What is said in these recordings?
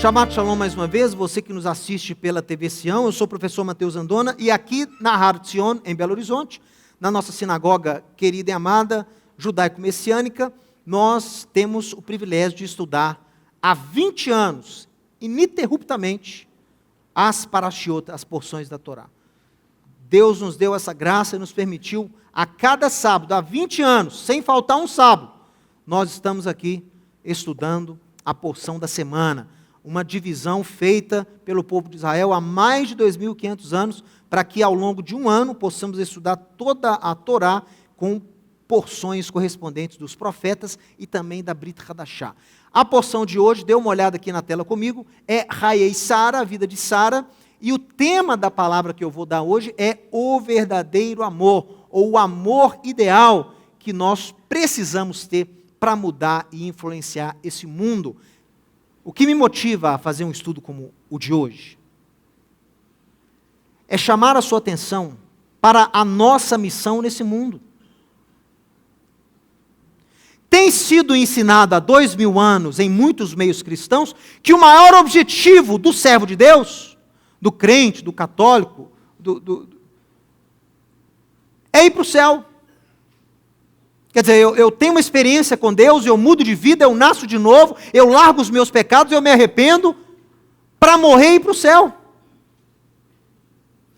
Shabbat Shalom mais uma vez, você que nos assiste pela TV Sião, eu sou o professor Mateus Andona, e aqui na Har Tzion, em Belo Horizonte, na nossa sinagoga querida e amada, judaico-messiânica, nós temos o privilégio de estudar há 20 anos, ininterruptamente, as parashiot, as porções da Torá. Deus nos deu essa graça e nos permitiu, a cada sábado, há 20 anos, sem faltar um sábado, nós estamos aqui estudando a porção da semana, uma divisão feita pelo povo de Israel há mais de 2.500 anos, para que ao longo de um ano possamos estudar toda a Torá com porções correspondentes dos profetas e também da Brit Hadashah. A porção de hoje, dê uma olhada aqui na tela comigo, é Hayei Sara, a vida de Sara, e o tema da palavra que eu vou dar hoje é o verdadeiro amor, ou o amor ideal que nós precisamos ter para mudar e influenciar esse mundo. O que me motiva a fazer um estudo como o de hoje é chamar a sua atenção para a nossa missão nesse mundo. Tem sido ensinado há 2.000 anos em muitos meios cristãos que o maior objetivo do servo de Deus, do crente, do católico, é ir para o céu. Quer dizer, eu tenho uma experiência com Deus, eu mudo de vida, eu nasço de novo, eu largo os meus pecados, eu me arrependo, para morrer e ir para o céu.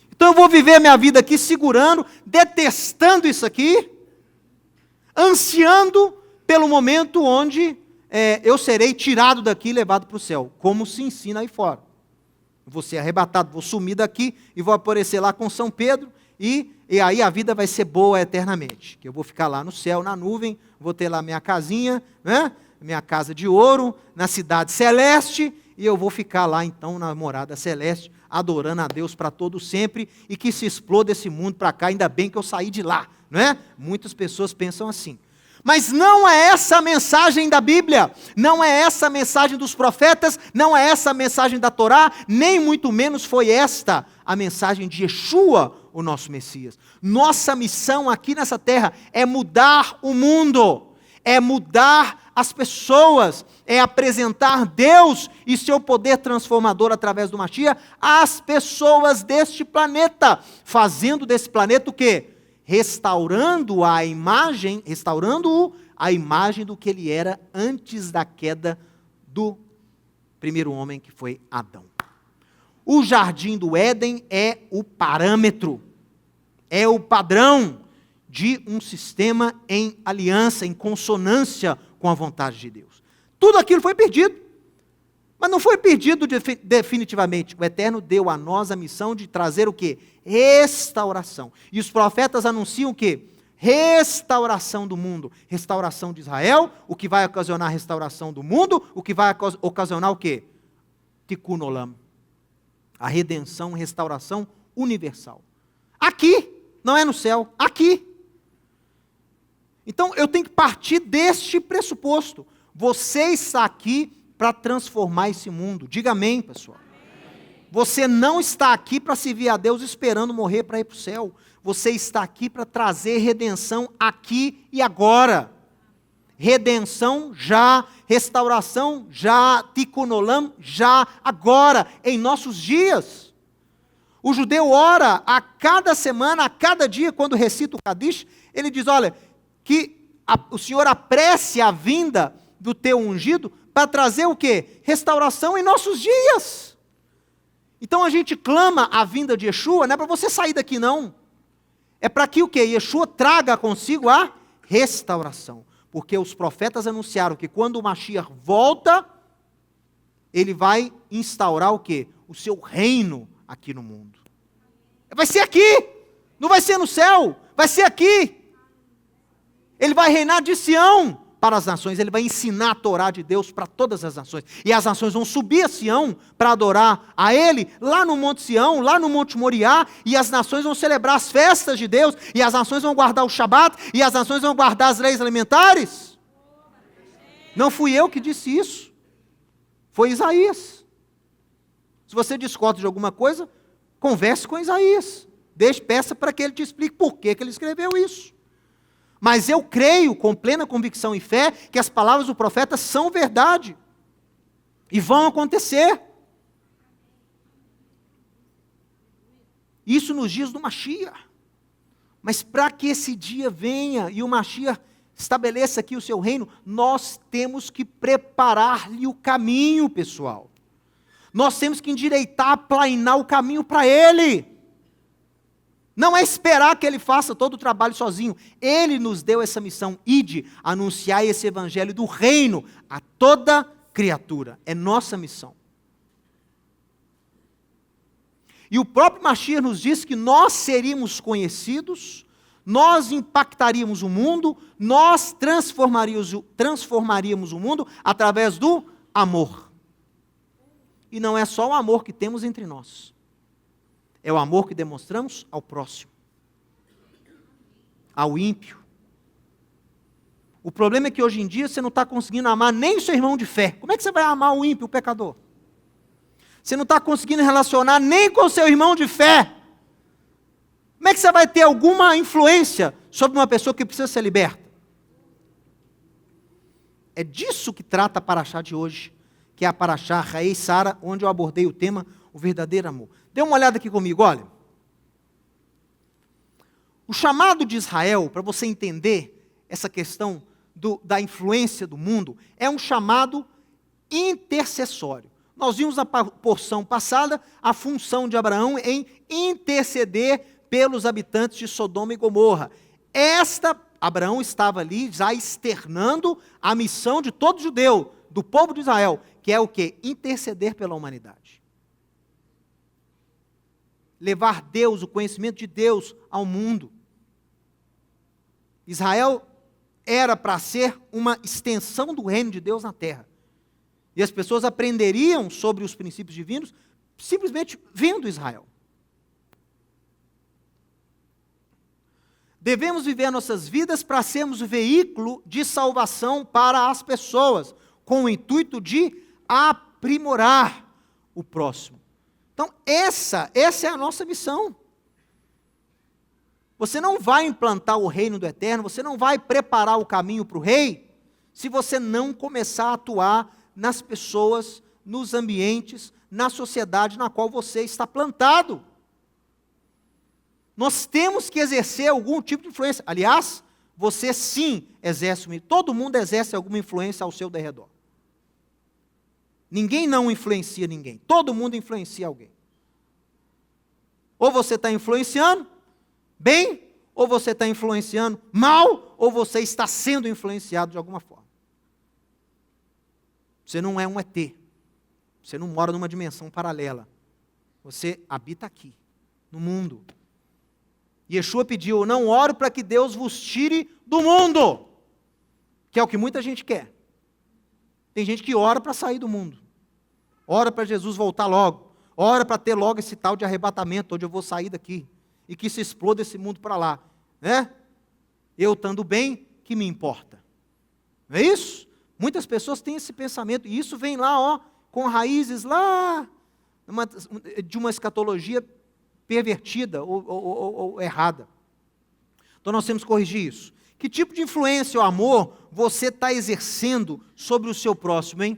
Então eu vou viver a minha vida aqui segurando, detestando isso aqui, ansiando pelo momento onde eu serei tirado daqui e levado para o céu, como se ensina aí fora. Vou ser arrebatado, vou sumir daqui e vou aparecer lá com São Pedro, e aí a vida vai ser boa eternamente, que eu vou ficar lá no céu, na nuvem, vou ter lá minha casinha, né? Minha casa de ouro, na cidade celeste, e eu vou ficar lá então na morada celeste, adorando a Deus para todo sempre, e que se exploda esse mundo para cá, ainda bem que eu saí de lá, não é? Muitas pessoas pensam assim. Mas não é essa a mensagem da Bíblia, não é essa a mensagem dos profetas, não é essa a mensagem da Torá, nem muito menos foi esta a mensagem de Yeshua, o nosso Messias. Nossa missão aqui nessa terra é mudar o mundo, é mudar as pessoas, é apresentar Deus e seu poder transformador através do Mashiach às pessoas deste planeta, fazendo desse planeta o quê? Restaurando-o a imagem do que ele era antes da queda do primeiro homem, que foi Adão. O jardim do Éden é o parâmetro, é o padrão de um sistema em aliança, em consonância com a vontade de Deus. Tudo aquilo foi perdido, mas não foi perdido definitivamente. O Eterno deu a nós a missão de trazer o quê? Restauração. E os profetas anunciam o quê? Restauração do mundo, restauração de Israel, o que vai ocasionar restauração do mundo, o que vai ocasionar o quê? Tikkun Olam. A redenção, restauração universal. Aqui, não é no céu, aqui. Então eu tenho que partir deste pressuposto. Você está aqui para transformar esse mundo. Diga amém, pessoal. Você não está aqui para servir a Deus esperando morrer para ir para o céu. Você está aqui para trazer redenção aqui e agora. Redenção já, restauração já, Tikkun Olam já, agora, em nossos dias. O judeu ora a cada semana, a cada dia, quando recita o Kadish, ele diz, olha, que o Senhor apresse a vinda do teu ungido para trazer o quê? Restauração em nossos dias. Então a gente clama a vinda de Yeshua, não é para você sair daqui não. É para que o quê? Yeshua traga consigo a restauração. Porque os profetas anunciaram que quando o Mashiach volta, ele vai instaurar o quê? O seu reino aqui no mundo. Vai ser aqui, não vai ser no céu, vai ser aqui. Ele vai reinar de Sião para as nações, ele vai ensinar a Torá de Deus para todas as nações. E as nações vão subir a Sião para adorar a ele, lá no Monte Sião, lá no Monte Moriá, e as nações vão celebrar as festas de Deus, e as nações vão guardar o Shabat, e as nações vão guardar as leis alimentares. Não fui eu que disse isso, foi Isaías. Se você discorda de alguma coisa, converse com Isaías, peça para que ele te explique por que ele escreveu isso. Mas eu creio com plena convicção e fé que as palavras do profeta são verdade. E vão acontecer. Isso nos dias do Mashiach. Mas para que esse dia venha e o Mashiach estabeleça aqui o seu reino, nós temos que preparar-lhe o caminho, pessoal. Nós temos que endireitar, aplainar o caminho para ele. Não é esperar que ele faça todo o trabalho sozinho. Ele nos deu essa missão, ide, anunciar esse evangelho do reino a toda criatura. É nossa missão. E o próprio Mashiach nos diz que nós seríamos conhecidos, nós impactaríamos o mundo, nós transformaríamos o mundo através do amor. E não é só o amor que temos entre nós. É o amor que demonstramos ao próximo, ao ímpio. O problema é que hoje em dia você não está conseguindo amar nem o seu irmão de fé. Como é que você vai amar o ímpio, o pecador? Você não está conseguindo relacionar nem com o seu irmão de fé. Como é que você vai ter alguma influência sobre uma pessoa que precisa ser liberta? É disso que trata a paraxá de hoje, que é a paraxá Raei Sara, onde eu abordei o tema, o verdadeiro amor. Dê uma olhada aqui comigo, olha. O chamado de Israel, para você entender essa questão da influência do mundo, é um chamado intercessório. Nós vimos na porção passada a função de Abraão em interceder pelos habitantes de Sodoma e Gomorra. Abraão estava ali já externando a missão de todo judeu, do povo de Israel, que é o quê? Interceder pela humanidade. Levar Deus, o conhecimento de Deus ao mundo. Israel era para ser uma extensão do reino de Deus na terra. E as pessoas aprenderiam sobre os princípios divinos simplesmente vendo Israel. Devemos viver nossas vidas para sermos o veículo de salvação para as pessoas, com o intuito de aprimorar o próximo. Então, essa é a nossa missão. Você não vai implantar o reino do eterno, você não vai preparar o caminho para o rei, se você não começar a atuar nas pessoas, nos ambientes, na sociedade na qual você está plantado. Nós temos que exercer algum tipo de influência. Aliás, você sim exerce, todo mundo exerce alguma influência ao seu derredor. Ninguém não influencia ninguém, todo mundo influencia alguém. Ou você está influenciando bem, ou você está influenciando mal, ou você está sendo influenciado de alguma forma. Você não é um ET. Você não mora numa dimensão paralela. Você habita aqui, no mundo. Yeshua pediu, não oro para que Deus vos tire do mundo, que é o que muita gente quer. Tem gente que ora para sair do mundo. Ora para Jesus voltar logo. Ora para ter logo esse tal de arrebatamento, onde eu vou sair daqui. E que se exploda esse mundo para lá. Né? Eu estando bem, que me importa. Não é isso? Muitas pessoas têm esse pensamento, e isso vem lá, com raízes lá, de uma escatologia pervertida ou errada. Então nós temos que corrigir isso. Que tipo de influência ou amor você está exercendo sobre o seu próximo, hein?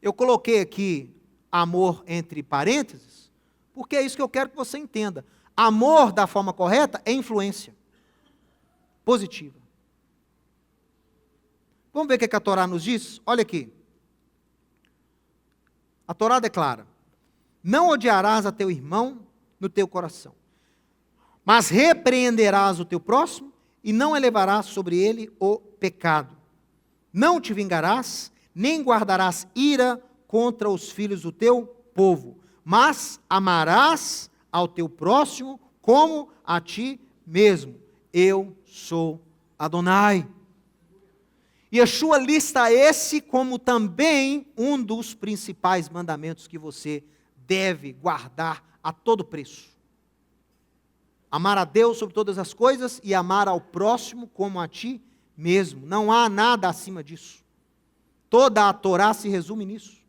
Eu coloquei aqui amor entre parênteses, porque é isso que eu quero que você entenda. Amor da forma correta é influência positiva. Vamos ver o que a Torá nos diz? Olha aqui. A Torá declara: não odiarás a teu irmão no teu coração, mas repreenderás o teu próximo e não elevarás sobre ele o pecado. Não te vingarás, nem guardarás ira contra os filhos do teu povo, mas amarás ao teu próximo como a ti mesmo. Eu sou Adonai. Yeshua lista esse como também um dos principais mandamentos que você deve guardar a todo preço. Amar a Deus sobre todas as coisas e amar ao próximo como a ti mesmo. Não há nada acima disso. Toda a Torá se resume nisso.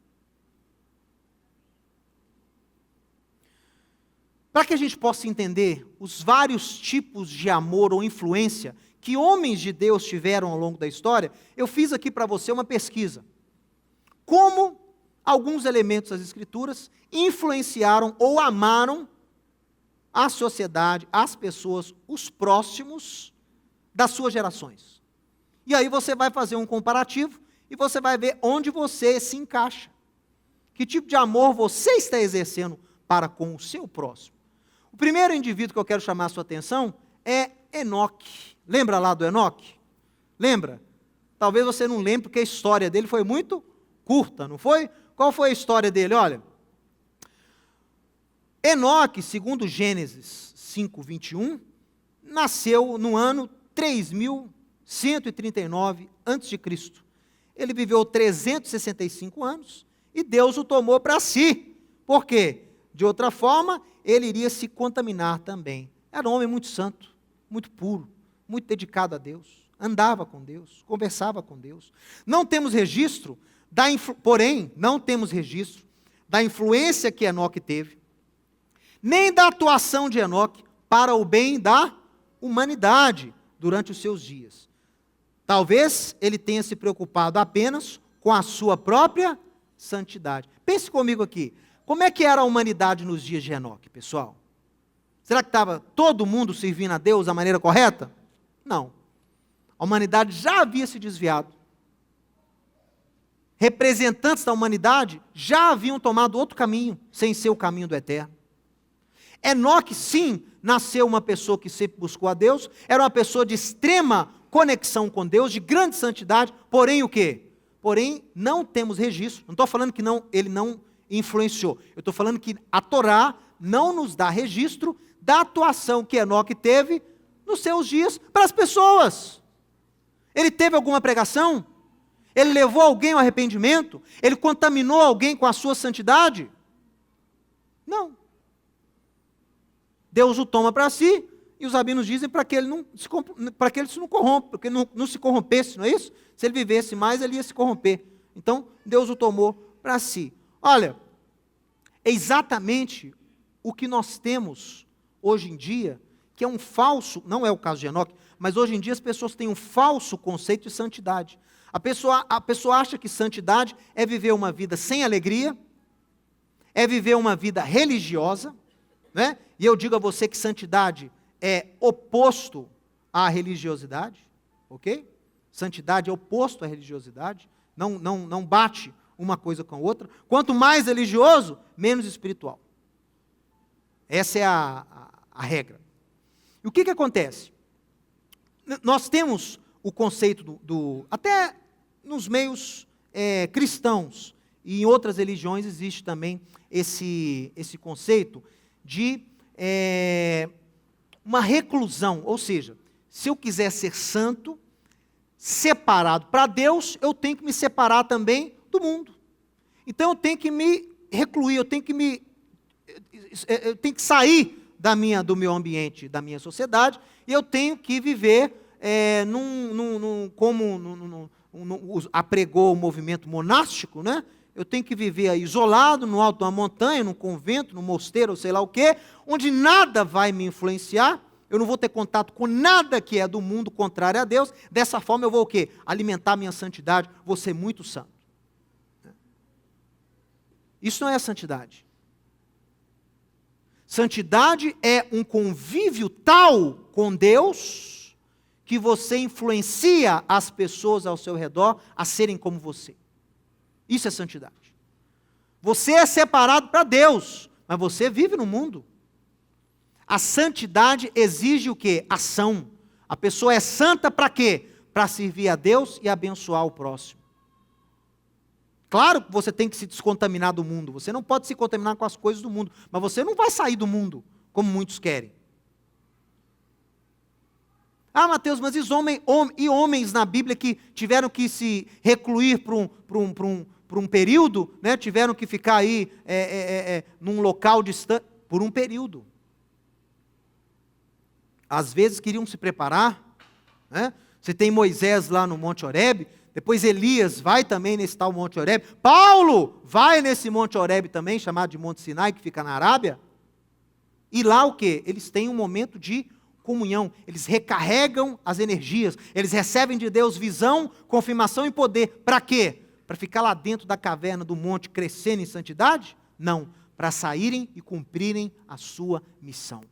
Para que a gente possa entender os vários tipos de amor ou influência que homens de Deus tiveram ao longo da história, eu fiz aqui para você uma pesquisa. como alguns elementos das Escrituras influenciaram ou amaram a sociedade, as pessoas, os próximos das suas gerações. E aí você vai fazer um comparativo e você vai ver onde você se encaixa. Que tipo de amor você está exercendo para com o seu próximo. O primeiro indivíduo que eu quero chamar a sua atenção é Enoque. Lembra lá do Enoque? Lembra? Talvez você não lembre, porque a história dele foi muito curta, não foi? Qual foi a história dele? Olha, Enoque, segundo Gênesis 5:21, nasceu no ano 3139 a.C. Ele viveu 365 anos e Deus o tomou para si. Por quê? De outra forma, ele iria se contaminar também. Era um homem muito santo, muito puro, muito dedicado a Deus. Andava com Deus, conversava com Deus. Não temos registro, porém, não temos registro da influência que Enoque teve, nem da atuação de Enoque para o bem da humanidade durante os seus dias. Talvez ele tenha se preocupado apenas com a sua própria santidade. Pense comigo aqui, como é que era a humanidade nos dias de Enoque, pessoal? Será que estava todo mundo servindo a Deus da maneira correta? Não. A humanidade já havia se desviado. Representantes da humanidade já haviam tomado outro caminho, sem ser o caminho do eterno. Enoque, sim, nasceu uma pessoa que sempre buscou a Deus, era uma pessoa de extrema conexão com Deus, de grande santidade, porém o quê? Porém, não temos registro. Não estou falando que ele não influenciou. Eu estou falando que a Torá não nos dá registro da atuação que Enoque teve nos seus dias para as pessoas. Ele teve alguma pregação? Ele levou alguém ao arrependimento? Ele contaminou alguém com a sua santidade? Não. Deus o toma para si, e os rabinos dizem para que ele não se corrompa, para que ele não se corrompesse, não é isso? Se ele vivesse mais, ele ia se corromper. Então, Deus o tomou para si. Olha, é exatamente o que nós temos hoje em dia, que é um falso, não é o caso de Enoque, mas hoje em dia as pessoas têm um falso conceito de santidade. A pessoa acha que santidade é viver uma vida sem alegria, é viver uma vida religiosa, né? E eu digo a você que santidade é oposto à religiosidade, ok? Santidade é oposto à religiosidade, não bate uma coisa com a outra. Quanto mais religioso, menos espiritual. Essa é a regra. E o que acontece? Nós temos o conceito até nos meios cristãos e em outras religiões existe também esse conceito de uma reclusão, ou seja, se eu quiser ser santo, separado para Deus, eu tenho que me separar também do mundo. Então eu tenho que me recluir, eu tenho que sair do meu ambiente, da minha sociedade, e eu tenho que viver como apregou o movimento monástico, né? Eu tenho que viver aí isolado, no alto de uma montanha, num convento, num mosteiro, ou sei lá o quê, onde nada vai me influenciar, eu não vou ter contato com nada que é do mundo contrário a Deus, dessa forma eu vou o quê? Alimentar minha santidade, vou ser muito santo. Isso não é santidade. Santidade é um convívio tal com Deus, que você influencia as pessoas ao seu redor a serem como você. Isso é santidade. Você é separado para Deus, mas você vive no mundo. A santidade exige o quê? Ação. A pessoa é santa para quê? Para servir a Deus e abençoar o próximo. Claro que você tem que se descontaminar do mundo. Você não pode se contaminar com as coisas do mundo, mas você não vai sair do mundo, como muitos querem. Ah, Mateus, mas e homens na Bíblia que tiveram que se recluir por um período, né? Tiveram que ficar aí num local distante, por um período. Às vezes queriam se preparar, né? Você tem Moisés lá no Monte Horebe, depois Elias vai também nesse tal Monte Horebe, Paulo vai nesse Monte Horebe também, chamado de Monte Sinai, que fica na Arábia, e lá o quê? Eles têm um momento de comunhão, eles recarregam as energias, eles recebem de Deus visão, confirmação e poder. Para quê? Para ficar lá dentro da caverna do monte crescendo em santidade? Não, para saírem e cumprirem a sua missão.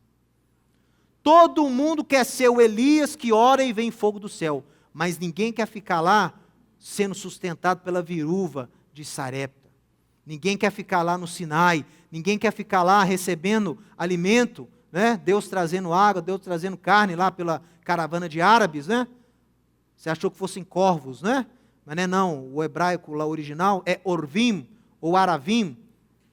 Todo mundo quer ser o Elias que ora e vem fogo do céu, mas ninguém quer ficar lá sendo sustentado pela viúva de Sarepta. Ninguém quer ficar lá no Sinai, ninguém quer ficar lá recebendo alimento, né? Deus trazendo água, Deus trazendo carne lá pela caravana de árabes, né? Você achou que fossem corvos, né? Mas não é não, o hebraico lá original é Orvim ou Aravim,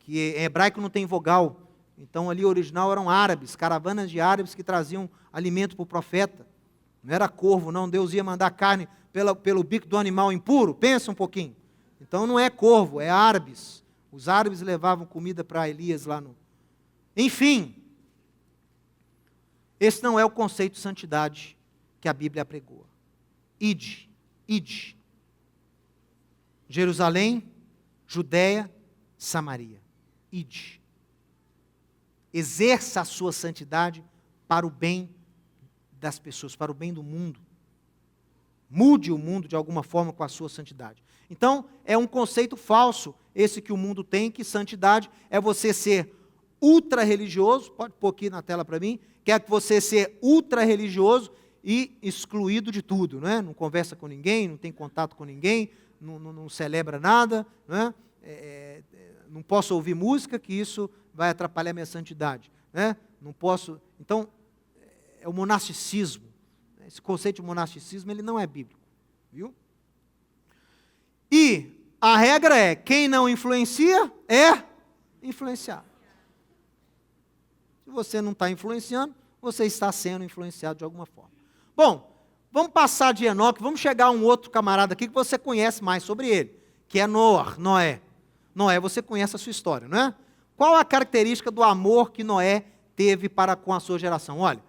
que em hebraico não tem vogal. Então ali o original eram árabes, caravanas de árabes que traziam alimento para o profeta. Não era corvo, não. Deus ia mandar carne pelo bico do animal impuro. Pensa um pouquinho. Então não é corvo, é árabes. Os árabes levavam comida para Elias lá no... Enfim, esse não é o conceito de santidade que a Bíblia pregou. Ide. Jerusalém, Judéia, Samaria. Ide. Exerça a sua santidade para o bem das pessoas, para o bem do mundo. Mude o mundo de alguma forma com a sua santidade. Então, é um conceito falso, esse que o mundo tem, que santidade é você ser ultra-religioso, pode pôr aqui na tela para mim, quer que você ser ultra-religioso e excluído de tudo, não é? Não conversa com ninguém, não tem contato com ninguém, não celebra nada, não é? Não posso ouvir música, que isso vai atrapalhar a minha santidade, né? Não posso... Então, é o monasticismo. Esse conceito de monasticismo, ele não é bíblico, viu? E a regra é, quem não influencia é influenciado. Se você não está influenciando, você está sendo influenciado de alguma forma. Bom, vamos passar de Enoque, vamos chegar a um outro camarada aqui que você conhece mais sobre ele, que é Noé. Noé, você conhece a sua história, não é? Qual a característica do amor que Noé teve para com a sua geração? Olha,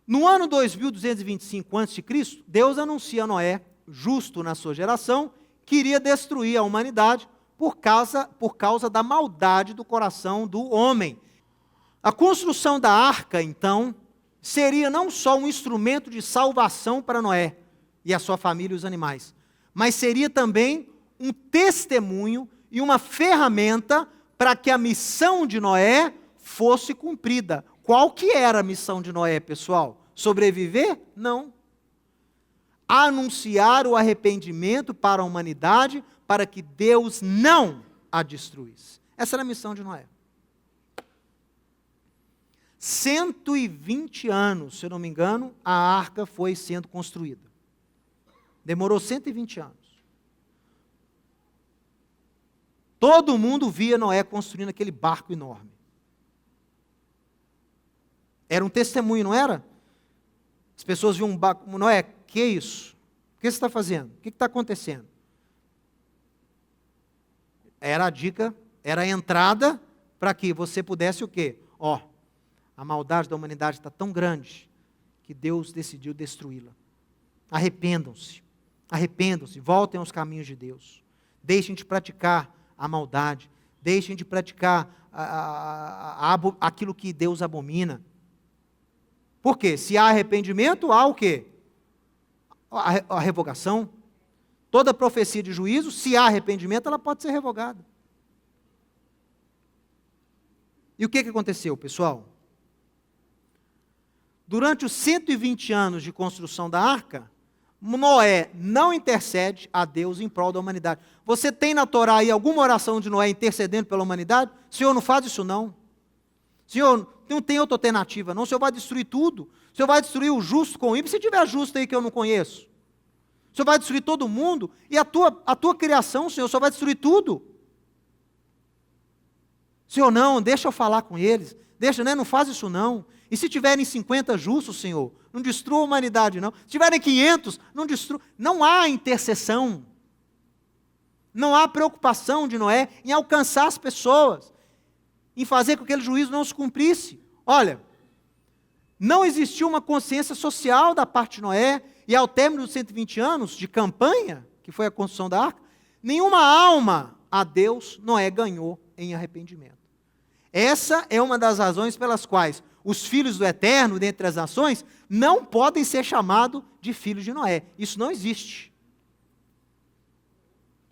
no ano 2225 a.C., Deus anuncia a Noé, justo na sua geração, que iria destruir a humanidade por causa da maldade do coração do homem. A construção da arca, então, seria não só um instrumento de salvação para Noé e a sua família e os animais, mas seria também um testemunho e uma ferramenta para que a missão de Noé fosse cumprida. Qual que era a missão de Noé, pessoal? Sobreviver? Não. Anunciar o arrependimento para a humanidade, para que Deus não a destruísse. Essa era a missão de Noé. 120 anos, se eu não me engano, a arca foi sendo construída. Demorou 120 anos. Todo mundo via Noé construindo aquele barco enorme. Era um testemunho, não era? As pessoas viam um barco, Noé, que é isso? O que você está fazendo? O que está acontecendo? Era a dica, era a entrada para que você pudesse o quê? A maldade da humanidade está tão grande que Deus decidiu destruí-la. Arrependam-se, voltem aos caminhos de Deus. Deixem de praticar a maldade, deixem de praticar aquilo que Deus abomina. Por quê? Se há arrependimento, há o quê? A revogação. Toda profecia de juízo, se há arrependimento, ela pode ser revogada. E o que aconteceu, pessoal? Durante os 120 anos de construção da arca, Noé não intercede a Deus em prol da humanidade. Você tem na Torá aí alguma oração de Noé intercedendo pela humanidade? Senhor, não faz isso não. Senhor, não tem outra alternativa não. O Senhor vai destruir tudo. O Senhor vai destruir o justo com o ímpio. Se tiver justo aí que eu não conheço. O Senhor vai destruir todo mundo. E a tua criação, Senhor, o Senhor vai destruir tudo. Senhor, não, deixa eu falar com eles. Deixa, né? Não faz isso não. E se tiverem 50 justos, Senhor, não destrua a humanidade não. Se tiverem 500, não destrua. Não há intercessão. Não há preocupação de Noé em alcançar as pessoas, em fazer com que aquele juízo não se cumprisse. Olha, não existiu uma consciência social da parte de Noé, e ao término dos 120 anos de campanha, que foi a construção da arca, nenhuma alma a Deus Noé ganhou em arrependimento. Essa é uma das razões pelas quais os filhos do Eterno, dentre as nações, não podem ser chamados de filhos de Noé. Isso não existe.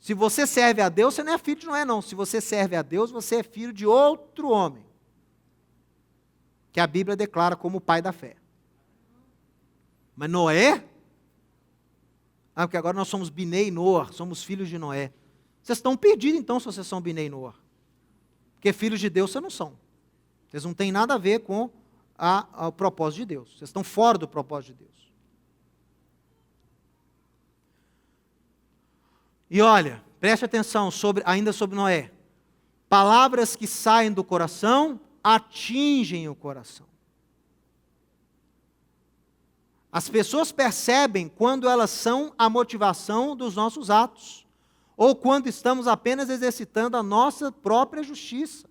Se você serve a Deus, você não é filho de Noé, não. Se você serve a Deus, você é filho de outro homem, que a Bíblia declara como o pai da fé. Mas Noé? Ah, porque agora nós somos Binei Noar, somos filhos de Noé. Vocês estão perdidos então se vocês são Binei Noar. Porque filhos de Deus vocês não são. Vocês não têm nada a ver com o propósito de Deus. Vocês estão fora do propósito de Deus. E olha, preste atenção ainda sobre Noé. Palavras que saem do coração atingem o coração. As pessoas percebem quando elas são a motivação dos nossos atos, ou quando estamos apenas exercitando a nossa própria justiça,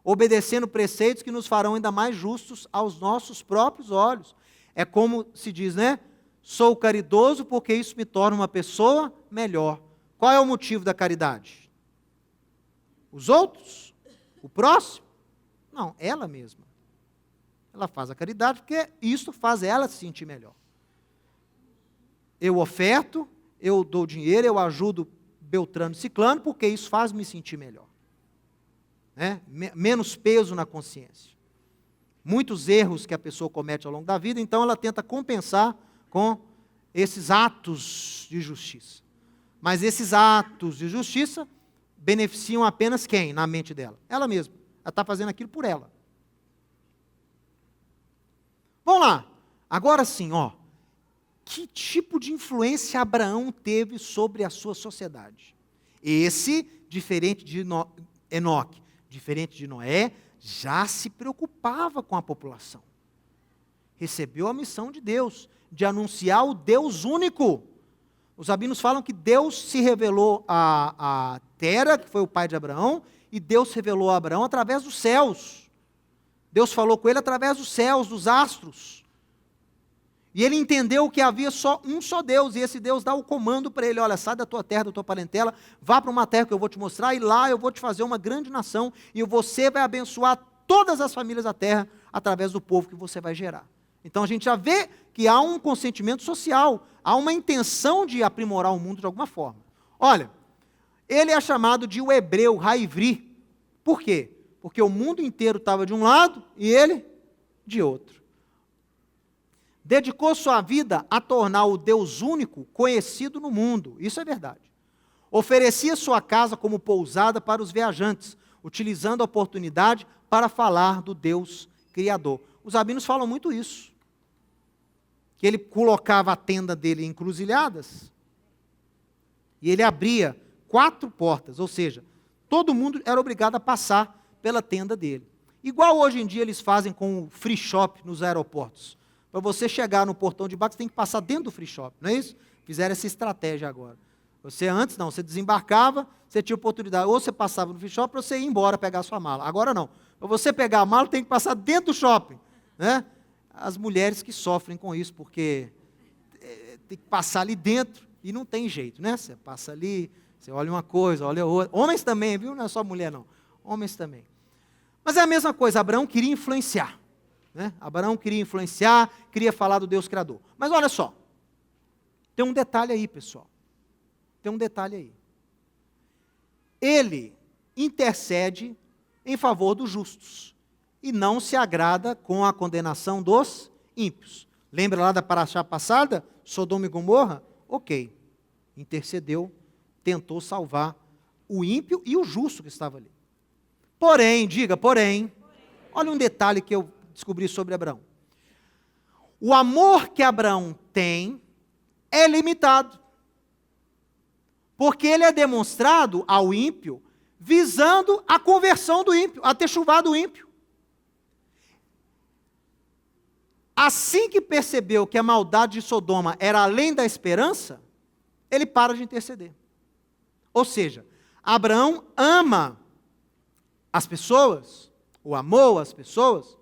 obedecendo preceitos que nos farão ainda mais justos aos nossos próprios olhos. É como se diz, né? Sou caridoso porque isso me torna uma pessoa melhor. Qual é o motivo da caridade? Os outros? O próximo? Não, ela mesma. Ela faz a caridade porque isso faz ela se sentir melhor. Eu oferto, eu dou dinheiro, eu ajudo Beltrano e Ciclano, porque isso faz me sentir melhor. Né? Menos peso na consciência. Muitos erros que a pessoa comete ao longo da vida, então ela tenta compensar com esses atos de justiça. Mas esses atos de justiça beneficiam apenas quem na mente dela? Ela mesma. Ela está fazendo aquilo por ela. Vamos lá. Agora sim, ó. Que tipo de influência Abraão teve sobre a sua sociedade? Esse, diferente de Enoque, diferente de Noé, já se preocupava com a população. Recebeu a missão de Deus, de anunciar o Deus único. Os rabinos falam que Deus se revelou a Tera, que foi o pai de Abraão, e Deus se revelou a Abraão através dos céus. Deus falou com ele através dos céus, dos astros. E ele entendeu que havia só um só Deus, e esse Deus dá o comando para ele, olha, sai da tua terra, da tua parentela, vá para uma terra que eu vou te mostrar, e lá eu vou te fazer uma grande nação, e você vai abençoar todas as famílias da terra, através do povo que você vai gerar. Então a gente já vê que há um consentimento social, há uma intenção de aprimorar o mundo de alguma forma. Olha, ele é chamado de o hebreu, Haivri. Por quê? Porque o mundo inteiro estava de um lado, e ele de outro. Dedicou sua vida a tornar o Deus único conhecido no mundo. Isso é verdade. Oferecia sua casa como pousada para os viajantes, utilizando a oportunidade para falar do Deus Criador. Os rabinos falam muito isso. Que ele colocava a tenda dele em encruzilhadas e ele abria 4 portas, ou seja, todo mundo era obrigado a passar pela tenda dele. Igual hoje em dia eles fazem com o free shop nos aeroportos. Para você chegar no portão de baixo, você tem que passar dentro do free shop, não é isso? Fizeram essa estratégia agora. Você antes, não, você desembarcava, você tinha oportunidade, ou você passava no free shop, para você ir embora pegar a sua mala. Agora não. Para você pegar a mala, tem que passar dentro do shopping. Né? As mulheres que sofrem com isso, porque tem que passar ali dentro, e não tem jeito, né? Você passa ali, você olha uma coisa, olha outra. Homens também, viu? Não é só mulher, não. Homens também. Mas é a mesma coisa, Abraão queria influenciar. Né? Abraão queria influenciar, queria falar do Deus Criador. Mas olha só, tem um detalhe aí, pessoal. Tem um detalhe aí. Ele intercede em favor dos justos e não se agrada com a condenação dos ímpios. Lembra lá da paraxá passada? Sodoma e Gomorra? Ok. Intercedeu, tentou salvar o ímpio e o justo que estava ali. Porém, diga, porém, olha um detalhe que eu descobri sobre Abraão. O amor que Abraão tem é limitado. Porque ele é demonstrado ao ímpio visando a conversão do ímpio, a techuvá do ímpio. Assim que percebeu que a maldade de Sodoma era além da esperança, ele para de interceder. Ou seja, Abraão ama as pessoas, ou amou as pessoas,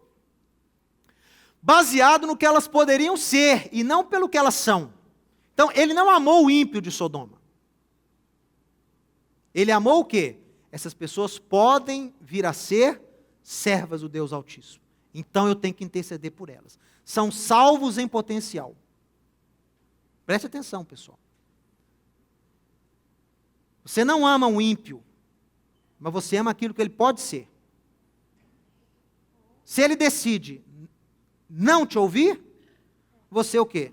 baseado no que elas poderiam ser, e não pelo que elas são. Então, ele não amou o ímpio de Sodoma. Ele amou o quê? Essas pessoas podem vir a ser servas do Deus Altíssimo. Então, eu tenho que interceder por elas. São salvos em potencial. Preste atenção, pessoal. Você não ama um ímpio, mas você ama aquilo que ele pode ser. Se ele decide não te ouvir, você o quê?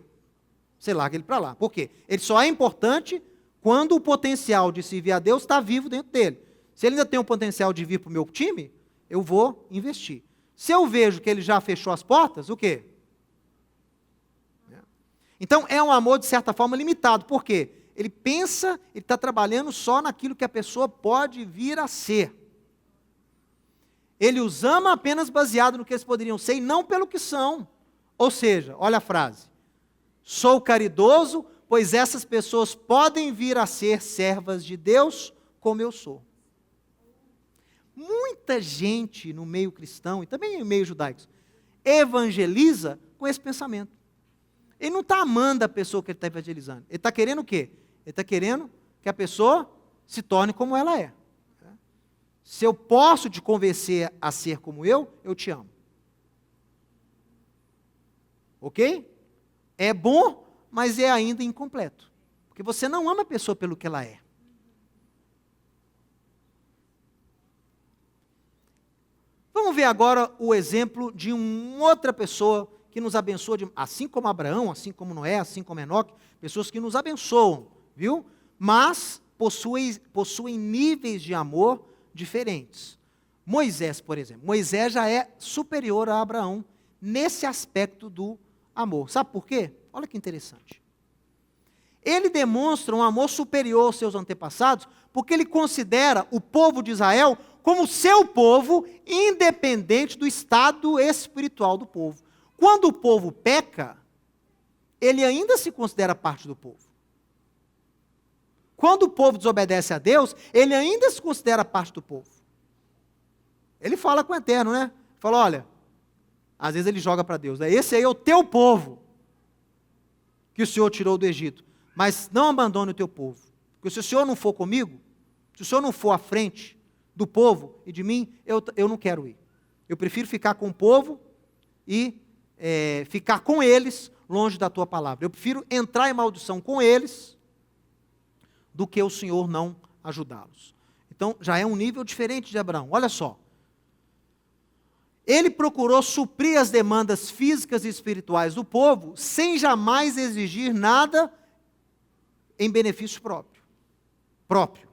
Você larga ele para lá. Por quê? Ele só é importante quando o potencial de servir a Deus está vivo dentro dele. Se ele ainda tem o potencial de vir para o meu time, eu vou investir. Se eu vejo que ele já fechou as portas, o quê? Então, é um amor, de certa forma, limitado. Por quê? Ele pensa, ele está trabalhando só naquilo que a pessoa pode vir a ser. Ele os ama apenas baseado no que eles poderiam ser e não pelo que são. Ou seja, olha a frase. Sou caridoso, pois essas pessoas podem vir a ser servas de Deus como eu sou. Muita gente no meio cristão, e também no meio judaico, evangeliza com esse pensamento. Ele não está amando a pessoa que ele está evangelizando. Ele está querendo o quê? Ele está querendo que a pessoa se torne como ela é. Se eu posso te convencer a ser como eu te amo. Ok? É bom, mas é ainda incompleto. Porque você não ama a pessoa pelo que ela é. Vamos ver agora o exemplo de uma outra pessoa que nos abençoa, assim como Abraão, assim como Noé, assim como Enoque, pessoas que nos abençoam, viu? Mas possuem níveis de amor diferentes. Moisés, por exemplo. Moisés já é superior a Abraão nesse aspecto do amor. Sabe por quê? Olha que interessante. Ele demonstra um amor superior aos seus antepassados, porque ele considera o povo de Israel como seu povo, independente do estado espiritual do povo. Quando o povo peca, ele ainda se considera parte do povo. Quando o povo desobedece a Deus, ele ainda se considera parte do povo. Ele fala com o Eterno, né? Fala, olha, às vezes ele joga para Deus, esse aí é o teu povo, que o Senhor tirou do Egito, mas não abandone o teu povo, porque se o Senhor não for comigo, se o Senhor não for à frente do povo e de mim, eu não quero ir. Eu prefiro ficar com o povo e ficar com eles, longe da tua palavra. Eu prefiro entrar em maldição com eles, do que o Senhor não ajudá-los. Então, já é um nível diferente de Abraão. Olha só. Ele procurou suprir as demandas físicas e espirituais do povo, sem jamais exigir nada em benefício próprio.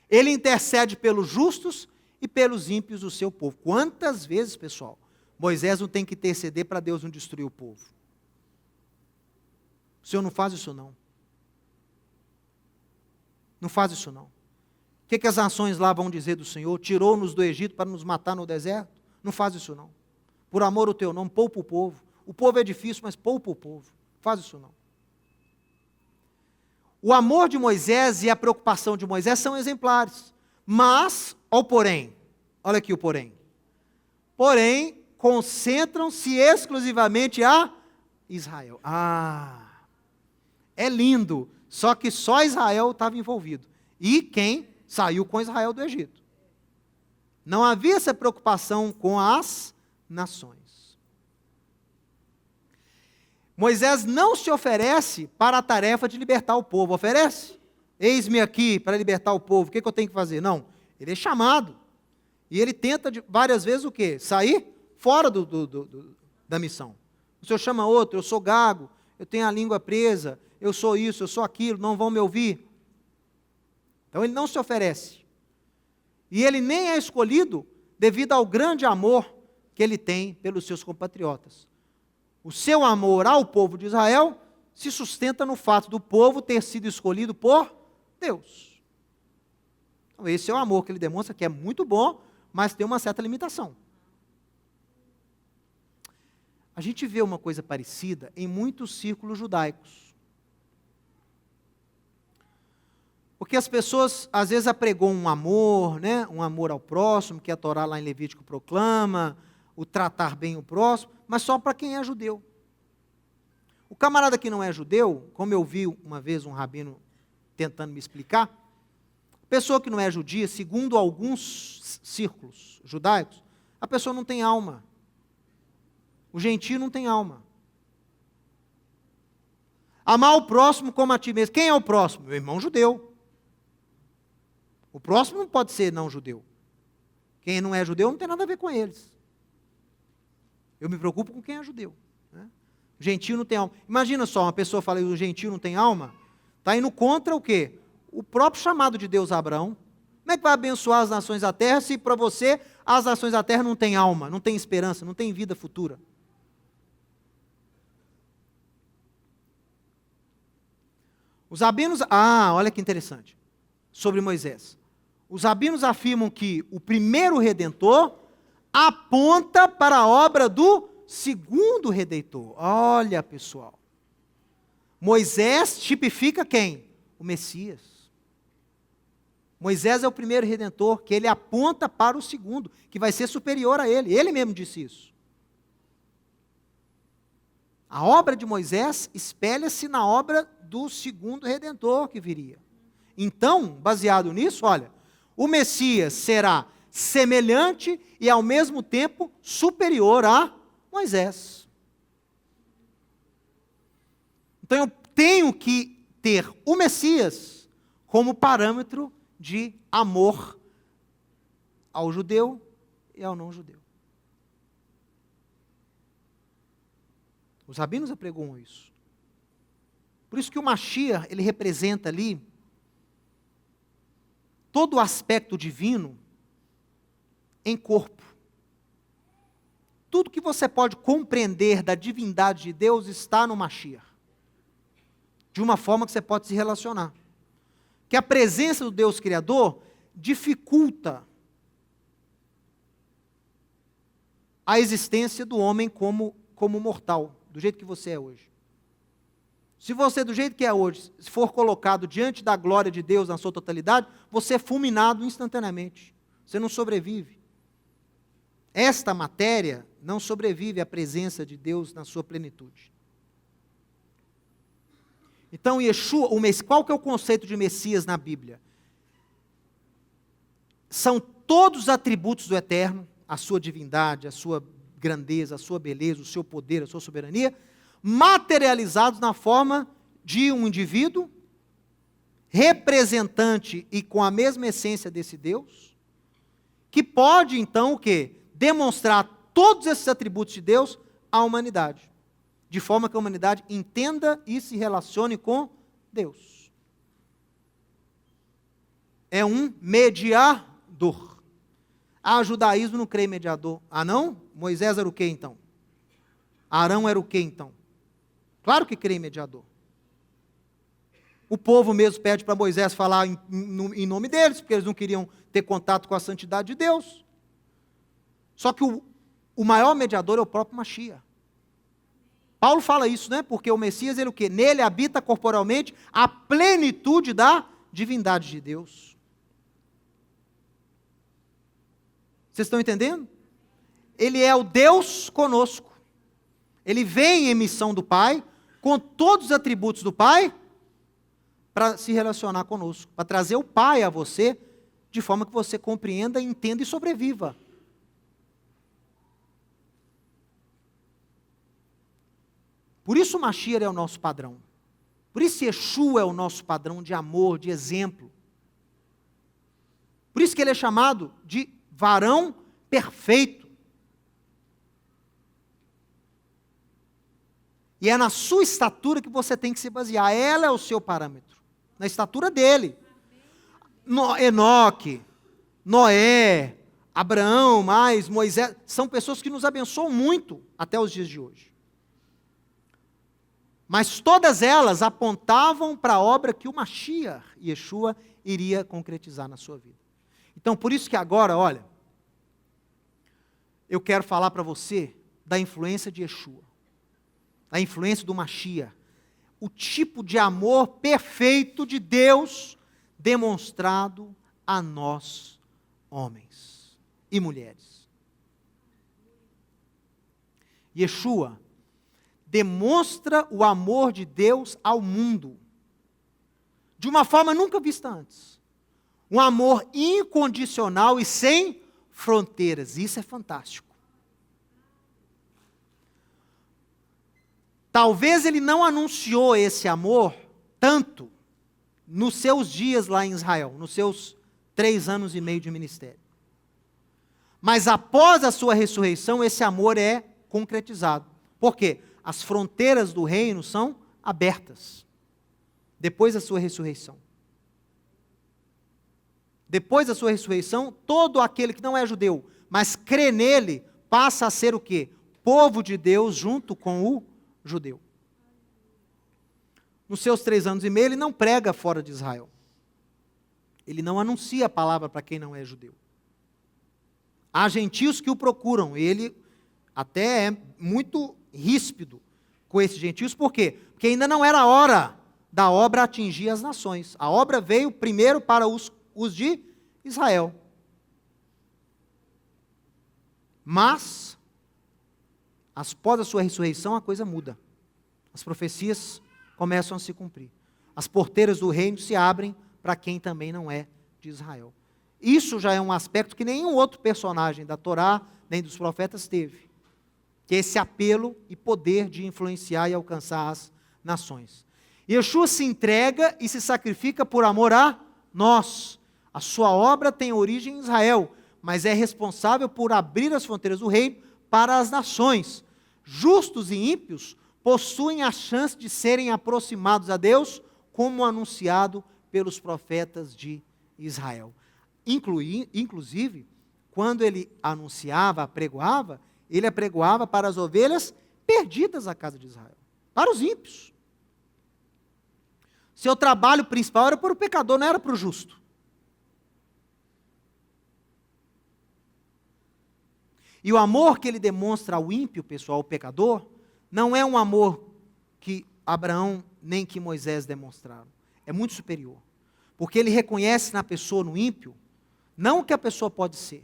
Ele intercede pelos justos e pelos ímpios do seu povo. Quantas vezes, pessoal, Moisés não tem que interceder para Deus não destruir o povo? O Senhor não faz isso não. Não faz isso não. O que as nações lá vão dizer do Senhor? Tirou-nos do Egito para nos matar no deserto? Não faz isso não. Por amor ao teu nome, poupa o povo. O povo é difícil, mas poupa o povo. Não faz isso não. O amor de Moisés e a preocupação de Moisés são exemplares. Mas, olha o porém. Olha aqui o porém. Porém, concentram-se exclusivamente a Israel. É lindo. Só que só Israel estava envolvido. E quem saiu com Israel do Egito. Não havia essa preocupação com as nações. Moisés não se oferece para a tarefa de libertar o povo. Oferece? Eis-me aqui para libertar o povo. O que eu tenho que fazer? Não. Ele é chamado. E ele tenta várias vezes o quê? Sair fora da missão. O Senhor chama outro, eu sou gago, eu tenho a língua presa, eu sou isso, eu sou aquilo, não vão me ouvir. Então ele não se oferece. E ele nem é escolhido devido ao grande amor que ele tem pelos seus compatriotas. O seu amor ao povo de Israel se sustenta no fato do povo ter sido escolhido por Deus. Então esse é o amor que ele demonstra, que é muito bom, mas tem uma certa limitação. A gente vê uma coisa parecida em muitos círculos judaicos. Porque as pessoas, às vezes, apregam um amor, né? Um amor ao próximo, que a Torá lá em Levítico proclama, o tratar bem o próximo, mas só para quem é judeu. O camarada que não é judeu, como eu vi uma vez um rabino tentando me explicar, a pessoa que não é judia, segundo alguns círculos judaicos, a pessoa não tem alma. O gentio não tem alma. Amar o próximo como a ti mesmo. Quem é o próximo? Meu irmão judeu. O próximo não pode ser não judeu. Quem não é judeu não tem nada a ver com eles. Eu me preocupo com quem é judeu. Né? O gentio não tem alma. Imagina só, uma pessoa fala que o gentio não tem alma, está indo contra o quê? O próprio chamado de Deus a Abraão. Como é que vai abençoar as nações da terra se para você as nações da terra não têm alma, não têm esperança, não têm vida futura? Os rabinos, olha que interessante, sobre Moisés. Os rabinos afirmam que o primeiro redentor aponta para a obra do segundo redentor. Olha, pessoal. Moisés tipifica quem? O Messias. Moisés é o primeiro redentor, que ele aponta para o segundo, que vai ser superior a ele. Ele mesmo disse isso. A obra de Moisés espelha-se na obra do segundo redentor que viria. Então, baseado nisso, olha, o Messias será semelhante e ao mesmo tempo superior a Moisés. Então eu tenho que ter o Messias como parâmetro de amor ao judeu e ao não judeu. Os rabinos apregoam isso. Por isso que o Mashiach, ele representa ali todo o aspecto divino em corpo. Tudo que você pode compreender da divindade de Deus está no Mashiach. De uma forma que você pode se relacionar. Que a presença do Deus Criador dificulta a existência do homem como mortal, do jeito que você é hoje. Se você, do jeito que é hoje, se for colocado diante da glória de Deus na sua totalidade, você é fulminado instantaneamente. Você não sobrevive. Esta matéria não sobrevive à presença de Deus na sua plenitude. Então, Yeshua, qual que é o conceito de Messias na Bíblia? São todos os atributos do Eterno, a sua divindade, a sua grandeza, a sua beleza, o seu poder, a sua soberania, materializados na forma de um indivíduo, representante e com a mesma essência desse Deus, que pode, então, o quê? Demonstrar todos esses atributos de Deus à humanidade, de forma que a humanidade entenda e se relacione com Deus. É um mediador. O judaísmo não crê em mediador. Não? Moisés era o quê, então? Arão era o quê, então? Claro que crê em mediador. O povo mesmo pede para Moisés falar em nome deles, porque eles não queriam ter contato com a santidade de Deus. Só que o maior mediador é o próprio Mashiach. Paulo fala isso, né? Porque o Messias, ele o quê? Nele habita corporalmente a plenitude da divindade de Deus. Vocês estão entendendo? Ele é o Deus conosco. Ele vem em missão do Pai, com todos os atributos do Pai, para se relacionar conosco, para trazer o Pai a você, de forma que você compreenda, entenda e sobreviva. Por isso o Mashiach é o nosso padrão. Por isso Yeshua é o nosso padrão de amor, de exemplo. Por isso que ele é chamado de varão perfeito. E é na sua estatura que você tem que se basear. Ela é o seu parâmetro. Na estatura dele. Enoque, Noé, Abraão, Moisés, são pessoas que nos abençoam muito até os dias de hoje. Mas todas elas apontavam para a obra que o Mashiach, Yeshua, iria concretizar na sua vida. Então, por isso que agora, olha, eu quero falar para você da influência de Yeshua, da influência do Mashiach, o tipo de amor perfeito de Deus demonstrado a nós, homens e mulheres. Yeshua demonstra o amor de Deus ao mundo, de uma forma nunca vista antes. Um amor incondicional e sem fronteiras. Isso é fantástico. Talvez ele não anunciou esse amor tanto nos seus dias lá em Israel, nos seus 3 anos e meio de ministério. Mas após a sua ressurreição, esse amor é concretizado. Por quê? As fronteiras do reino são abertas. Depois da sua ressurreição. Depois da sua ressurreição, todo aquele que não é judeu, mas crê nele, passa a ser o quê? Povo de Deus junto com o judeu. Nos seus 3 anos e meio, ele não prega fora de Israel. Ele não anuncia a palavra para quem não é judeu. Há gentios que o procuram, ele até é muito ríspido com esses gentios, por quê? Porque ainda não era a hora da obra atingir as nações. A obra veio primeiro para os de Israel. Mas, após a sua ressurreição, a coisa muda. As profecias começam a se cumprir. As porteiras do reino se abrem para quem também não é de Israel. Isso já é um aspecto que nenhum outro personagem da Torá, nem dos profetas teve. Que é esse apelo e poder de influenciar e alcançar as nações. Yeshua se entrega e se sacrifica por amor a nós. A sua obra tem origem em Israel, mas é responsável por abrir as fronteiras do reino para as nações. Justos e ímpios possuem a chance de serem aproximados a Deus, como anunciado pelos profetas de Israel. Inclusive, quando ele anunciava, apregoava, ele apregoava para as ovelhas perdidas da casa de Israel, para os ímpios. Seu trabalho principal era para o pecador, não era para o justo. E o amor que ele demonstra ao ímpio, pessoal, ao pecador, não é um amor que Abraão nem que Moisés demonstraram. É muito superior. Porque ele reconhece na pessoa, no ímpio, não o que a pessoa pode ser,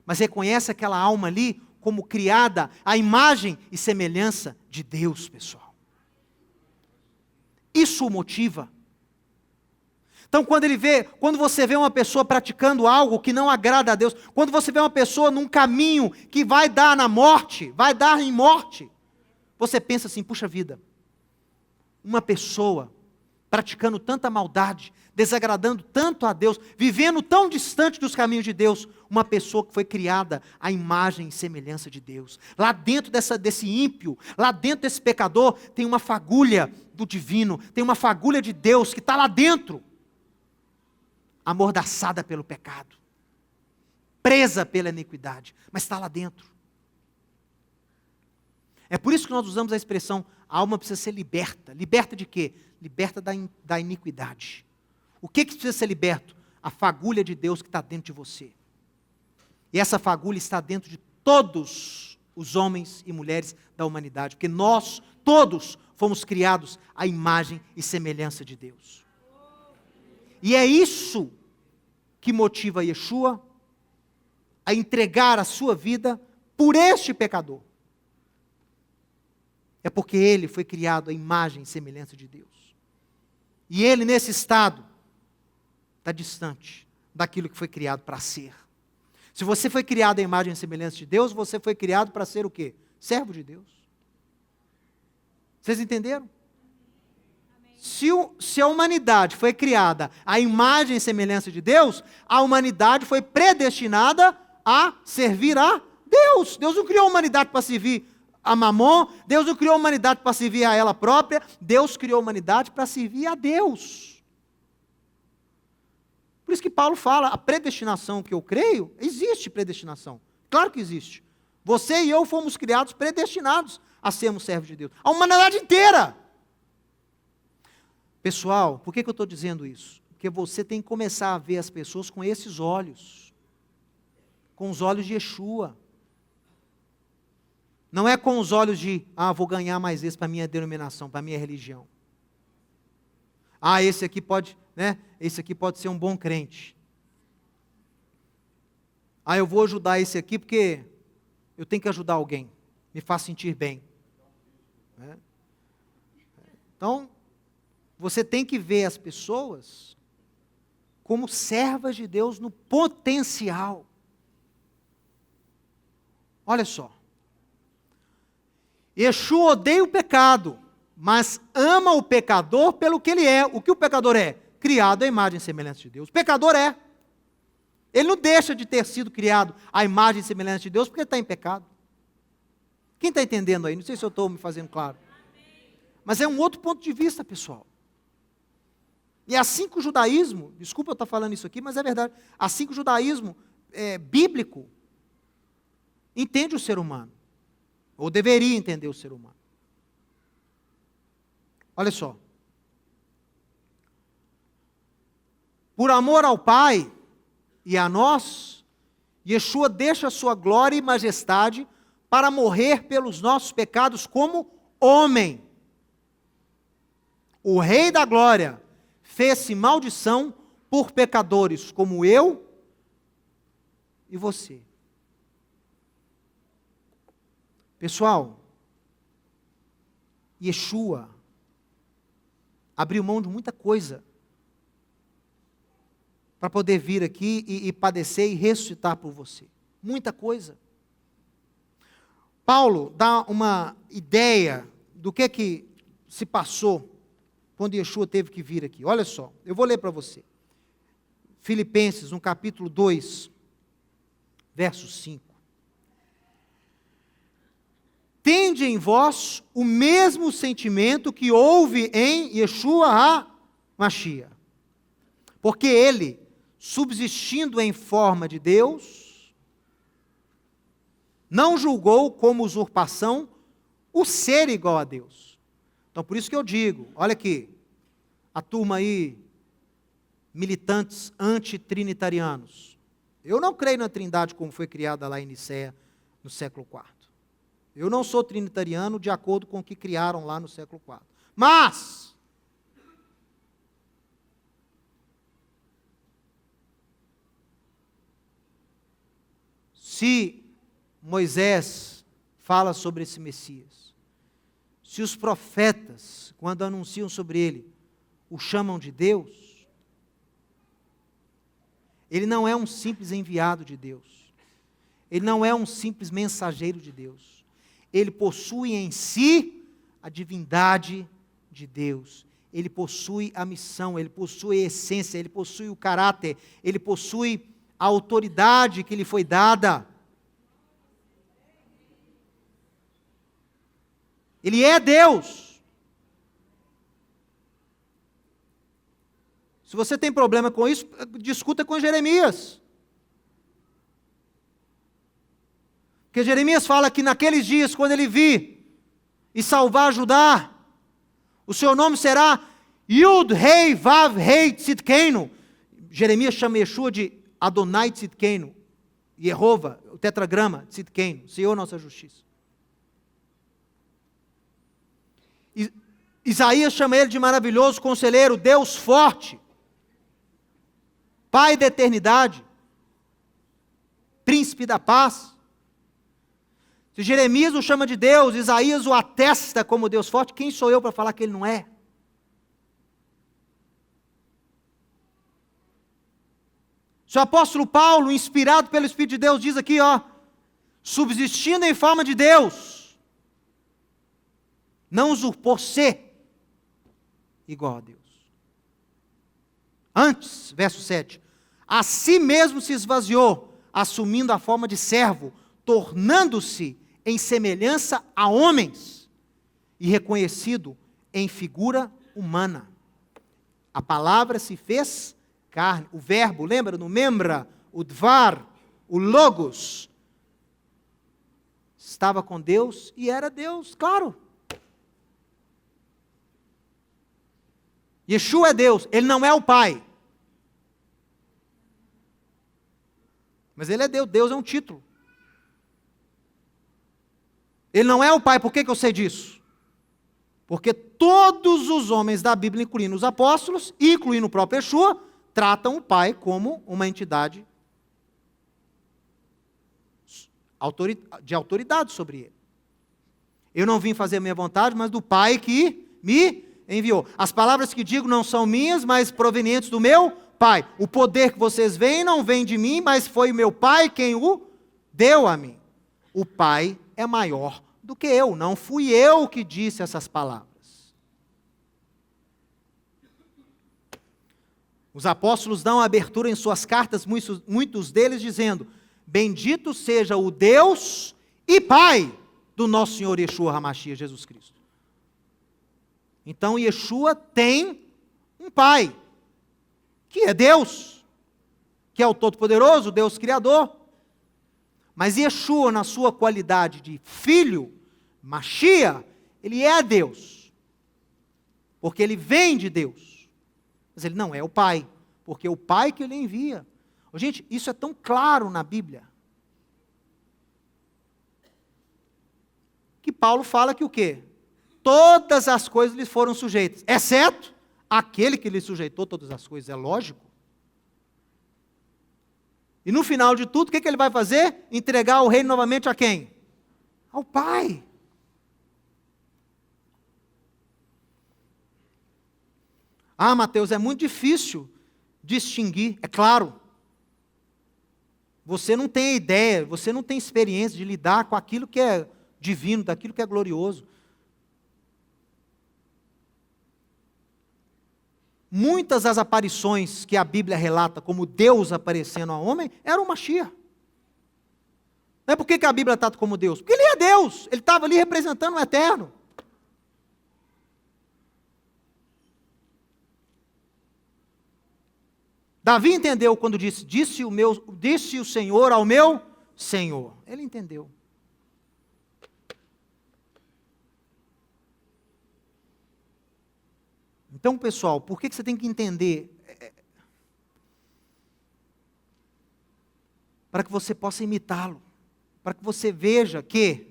mas reconhece aquela alma ali como criada à imagem e semelhança de Deus, pessoal. Isso o motiva. Então, quando você vê uma pessoa praticando algo que não agrada a Deus, quando você vê uma pessoa num caminho que vai dar na morte, vai dar em morte, você pensa assim, puxa vida, uma pessoa praticando tanta maldade, desagradando tanto a Deus, vivendo tão distante dos caminhos de Deus, uma pessoa que foi criada à imagem e semelhança de Deus. Lá dentro desse ímpio, lá dentro desse pecador, tem uma fagulha do divino, tem uma fagulha de Deus que está lá dentro, amordaçada pelo pecado, presa pela iniquidade, mas está lá dentro. É por isso que nós usamos a expressão, a alma precisa ser liberta. Liberta de quê? Liberta da iniquidade. O que precisa ser liberto? A fagulha de Deus que está dentro de você. E essa fagulha está dentro de todos os homens e mulheres da humanidade, porque nós, todos, fomos criados à imagem e semelhança de Deus. E é isso que motiva Yeshua a entregar a sua vida por este pecador. É porque ele foi criado à imagem e semelhança de Deus. E ele, nesse estado, está distante daquilo que foi criado para ser. Se você foi criado à imagem e semelhança de Deus, você foi criado para ser o quê? Servo de Deus. Vocês entenderam? Se a humanidade foi criada à imagem e semelhança de Deus, a humanidade foi predestinada a servir a Deus. Deus não criou a humanidade para servir a Mamon, Deus não criou a humanidade para servir a ela própria, Deus criou a humanidade para servir a Deus. Por isso que Paulo fala, a predestinação que eu creio, existe predestinação. Claro que existe. Você e eu fomos criados predestinados a sermos servos de Deus. A humanidade inteira. Pessoal, por que eu estou dizendo isso? Porque você tem que começar a ver as pessoas com esses olhos. Com os olhos de Yeshua. Não é com os olhos de, vou ganhar mais esse para a minha denominação, para a minha religião. Esse aqui pode, esse aqui pode ser um bom crente. Eu vou ajudar esse aqui porque eu tenho que ajudar alguém. Me faz sentir bem. Então, você tem que ver as pessoas como servas de Deus no potencial. Olha só. Yeshua odeia o pecado, mas ama o pecador pelo que ele é. O que o pecador é? Criado à imagem e semelhança de Deus. O pecador é. Ele não deixa de ter sido criado à imagem e semelhança de Deus porque ele está em pecado. Quem está entendendo aí? Não sei se eu estou me fazendo claro. Mas é um outro ponto de vista, pessoal. E assim que o judaísmo, desculpa eu estar falando isso aqui, mas é verdade, assim que o judaísmo bíblico entende o ser humano, ou deveria entender o ser humano. Olha só. Por amor ao Pai e a nós, Yeshua deixa a sua glória e majestade para morrer pelos nossos pecados como homem. O Rei da Glória fez-se maldição por pecadores como eu e você. Pessoal, Yeshua abriu mão de muita coisa para poder vir aqui e padecer e ressuscitar por você. Muita coisa. Paulo dá uma ideia do que se passou quando Yeshua teve que vir aqui. Olha só, eu vou ler para você. Filipenses, no capítulo 2, verso 5. Tende em vós o mesmo sentimento que houve em Yeshua HaMashiach. Porque ele, subsistindo em forma de Deus, não julgou como usurpação o ser igual a Deus. Então, por isso que eu digo, olha aqui, a turma aí, militantes antitrinitarianos. Eu não creio na trindade como foi criada lá em Nicéia, no século IV. Eu não sou trinitariano de acordo com o que criaram lá no século IV. Mas, se Moisés fala sobre esse Messias, se os profetas, quando anunciam sobre ele, o chamam de Deus, ele não é um simples enviado de Deus. Ele não é um simples mensageiro de Deus. Ele possui em si a divindade de Deus. Ele possui a missão, ele possui a essência, ele possui o caráter, ele possui a autoridade que lhe foi dada. Ele é Deus. Se você tem problema com isso, discuta com Jeremias. Porque Jeremias fala que naqueles dias, quando ele vir e salvar Judá, o seu nome será Yud Rei Vav Rei Tzidkenu. Jeremias chama Yeshua de Adonai Tzidkenu. Yehovah, o tetragrama Tzidkenu, Senhor nossa justiça. Isaías chama ele de maravilhoso conselheiro, Deus forte, Pai da eternidade, Príncipe da paz. Se Jeremias o chama de Deus, Isaías o atesta como Deus forte, quem sou eu para falar que ele não é? Se o apóstolo Paulo, inspirado pelo Espírito de Deus, diz aqui, subsistindo em forma de Deus, não usurpou ser igual a Deus. Antes, verso 7, a si mesmo se esvaziou, assumindo a forma de servo, tornando-se em semelhança a homens e reconhecido em figura humana. A palavra se fez carne, o verbo, lembra? No membra, o dvar, o logos, estava com Deus e era Deus, claro. Yeshua é Deus, ele não é o Pai. Mas ele é Deus, Deus é um título. Ele não é o Pai, por que eu sei disso? Porque todos os homens da Bíblia, incluindo os apóstolos, incluindo o próprio Yeshua, tratam o Pai como uma entidade de autoridade sobre ele. Eu não vim fazer a minha vontade, mas do Pai que me enviou. As palavras que digo não são minhas, mas provenientes do meu Pai. O poder que vocês veem não vem de mim, mas foi o meu Pai quem o deu a mim. O Pai é maior do que eu. Não fui eu que disse essas palavras. Os apóstolos dão abertura em suas cartas, muitos deles dizendo: bendito seja o Deus e Pai do nosso Senhor Yeshua HaMashiach, Jesus Cristo. Então Yeshua tem um Pai, que é Deus, que é o Todo-Poderoso, Deus Criador. Mas Yeshua, na sua qualidade de Filho, Mashiach, ele é Deus, porque ele vem de Deus. Mas ele não é o Pai, porque é o Pai que ele envia. Gente, isso é tão claro na Bíblia, que Paulo fala que o quê? Todas as coisas lhe foram sujeitas, exceto aquele que lhe sujeitou todas as coisas, é lógico. E no final de tudo, o que ele vai fazer? Entregar o reino novamente a quem? Ao Pai. Ah, Mateus, é muito difícil distinguir, é claro. Você não tem ideia, você não tem experiência de lidar com aquilo que é divino, daquilo que é glorioso. Muitas das aparições que a Bíblia relata como Deus aparecendo ao homem, eram Mashiach. Não é por que a Bíblia trata como Deus? Porque ele é Deus, ele estava ali representando o eterno. Davi entendeu quando disse o Senhor ao meu Senhor. Ele entendeu. Então, pessoal, por que você tem que entender? Para que você possa imitá-lo. Para que você veja que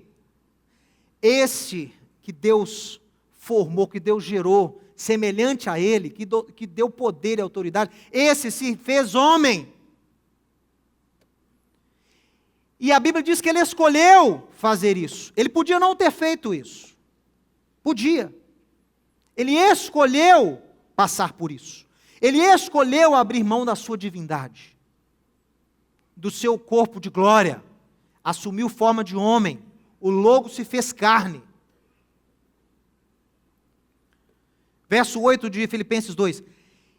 esse que Deus formou, que Deus gerou, semelhante a Ele, que deu poder e autoridade, esse se fez homem. E a Bíblia diz que Ele escolheu fazer isso. Ele podia não ter feito isso. Podia. Ele escolheu passar por isso. Ele escolheu abrir mão da sua divindade, do seu corpo de glória, assumiu forma de homem, o Logo se fez carne. Verso 8 de Filipenses 2.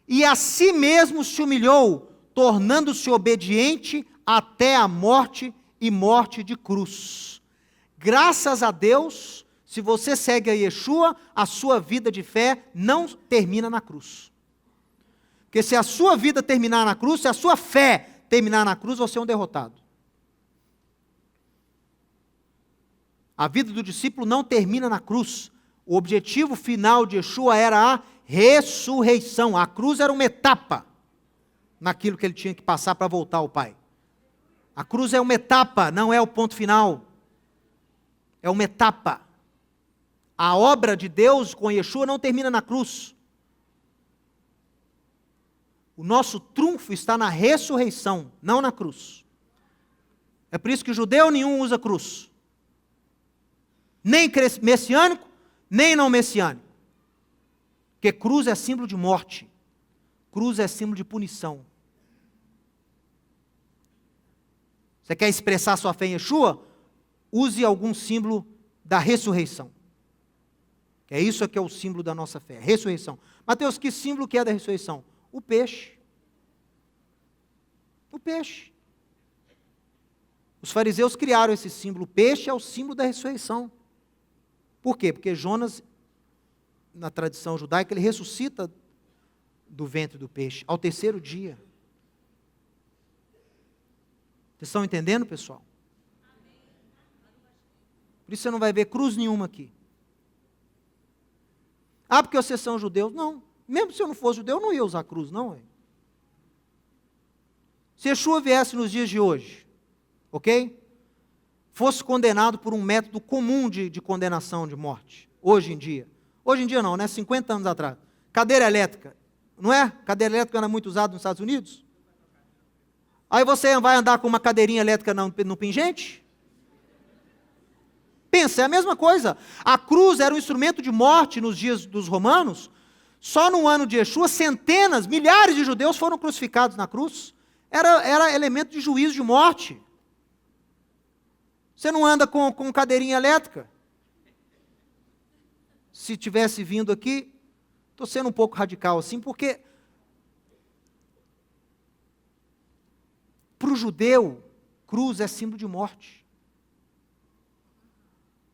E a si mesmo se humilhou, tornando-se obediente até a morte e morte de cruz. Graças a Deus, se você segue a Yeshua, a sua vida de fé não termina na cruz. Porque se a sua vida terminar na cruz, se a sua fé terminar na cruz, você é um derrotado. A vida do discípulo não termina na cruz. O objetivo final de Yeshua era a ressurreição. A cruz era uma etapa naquilo que ele tinha que passar para voltar ao Pai. A cruz é uma etapa, não é o ponto final. É uma etapa. A obra de Deus com Yeshua não termina na cruz. O nosso trunfo está na ressurreição, não na cruz. É por isso que judeu nenhum usa cruz. Nem messiânico, nem não messiânico. Porque cruz é símbolo de morte. Cruz é símbolo de punição. Você quer expressar sua fé em Yeshua? Use algum símbolo da ressurreição. É isso que é o símbolo da nossa fé, ressurreição. Mateus, que símbolo que é da ressurreição? O peixe. O peixe. Os fariseus criaram esse símbolo. O peixe é o símbolo da ressurreição. Por quê? Porque Jonas, na tradição judaica, ele ressuscita do ventre do peixe ao terceiro dia. Vocês estão entendendo, pessoal? Por isso você não vai ver cruz nenhuma aqui. Ah, porque vocês são judeus? Não. Mesmo se eu não fosse judeu, eu não ia usar cruz, não. Se Yeshua viesse nos dias de hoje, ok? Fosse condenado por um método comum de condenação de morte, hoje em dia. Hoje em dia não, né? 50 anos atrás. Cadeira elétrica, não é? Cadeira elétrica era muito usada nos Estados Unidos. Aí você vai andar com uma cadeirinha elétrica no pingente? Pensa, é a mesma coisa. A cruz era um instrumento de morte nos dias dos romanos. Só no ano de Yeshua, centenas, milhares de judeus foram crucificados na cruz. Era elemento de juízo de morte. Você não anda com cadeirinha elétrica. se tivesse vindo aqui, estou sendo um pouco radical assim, porque para o judeu, cruz é símbolo de morte.